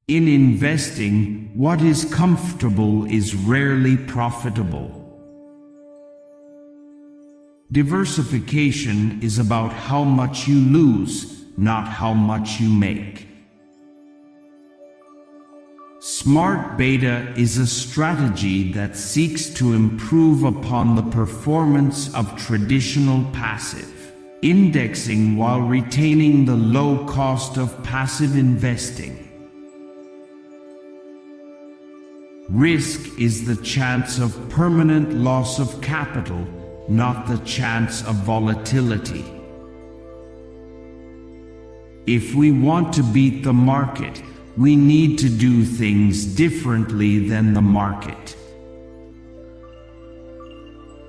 In investing, what is comfortable is rarely profitable. Diversification is about how much you lose, not how much you make. Smart beta is a strategy that seeks to improve upon the performance of traditional passive indexing while retaining the low cost of passive investing. Risk is the chance of permanent loss of capital, not the chance of volatility. If we want to beat the market, we need to do things differently than the market.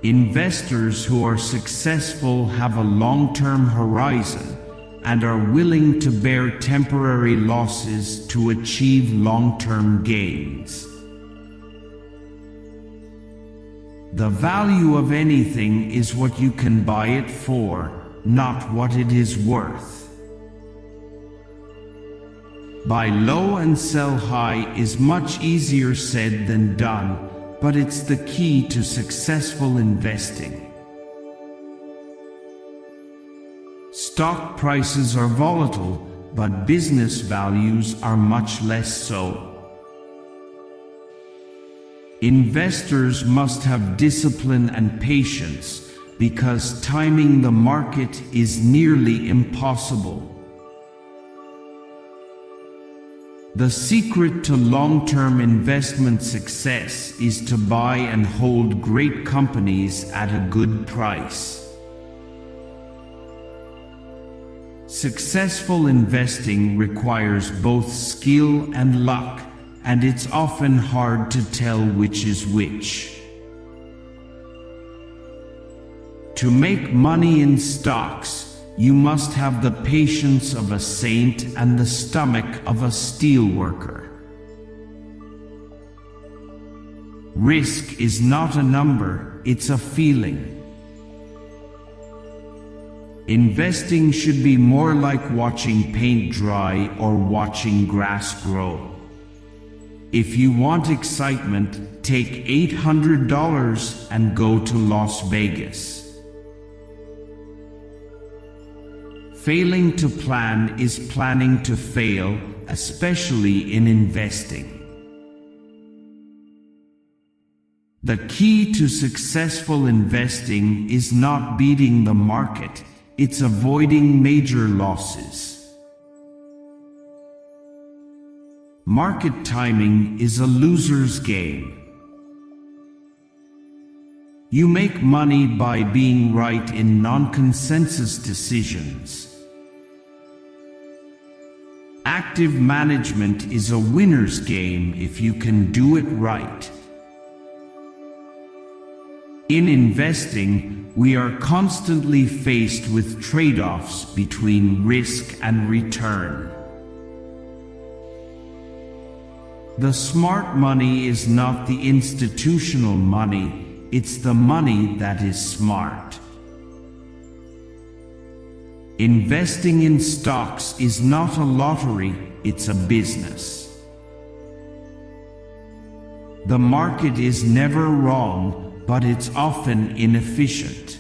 Investors who are successful have a long-term horizon and are willing to bear temporary losses to achieve long-term gains. The value of anything is what you can buy it for, not what it is worth. Buy low and sell high is much easier said than done, but it's the key to successful investing. Stock prices are volatile, but business values are much less so. Investors must have discipline and patience because timing the market is nearly impossible. The secret to long-term investment success is to buy and hold great companies at a good price. Successful investing requires both skill and luck, and it's often hard to tell which is which. To make money in stocks, you must have the patience of a saint and the stomach of a steelworker. Risk is not a number, it's a feeling. Investing should be more like watching paint dry or watching grass grow. If you want excitement, take $800 and go to Las Vegas. Failing to plan is planning to fail, especially in investing. The key to successful investing is not beating the market, it's avoiding major losses. Market timing is a loser's game. You make money by being right in non-consensus decisions. Active management is a winner's game if you can do it right. In investing, we are constantly faced with trade-offs between risk and return. The smart money is not the institutional money, it's the money that is smart. Investing in stocks is not a lottery, it's a business. The market is never wrong, but it's often inefficient.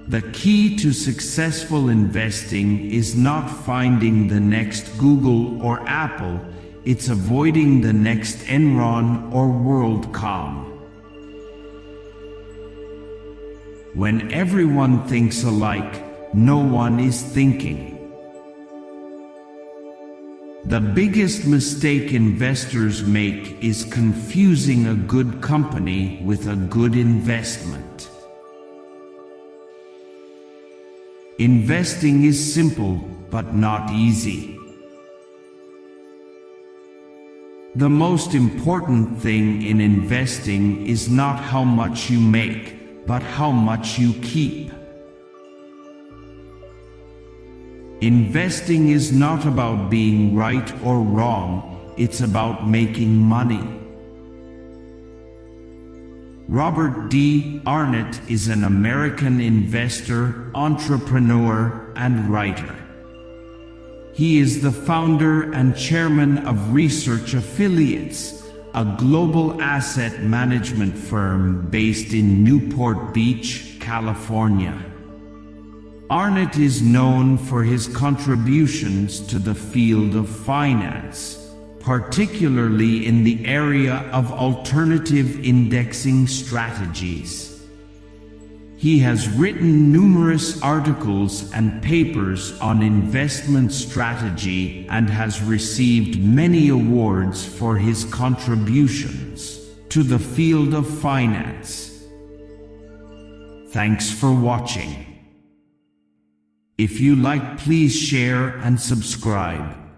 The key to successful investing is not finding the next Google or Apple, it's avoiding the next Enron or WorldCom. When everyone thinks alike, no one is thinking. The biggest mistake investors make is confusing a good company with a good investment. Investing is simple, but not easy. The most important thing in investing is not how much you make, but how much you keep. Investing is not about being right or wrong, it's about making money. Robert D. Arnott is an American investor, entrepreneur, and writer. He is the founder and chairman of Research Affiliates, a global asset management firm based in Newport Beach, California. Arnott is known for his contributions to the field of finance, particularly in the area of alternative indexing strategies. He has written numerous articles and papers on investment strategy and has received many awards for his contributions to the field of finance. Thanks for watching. If you like, please share and subscribe.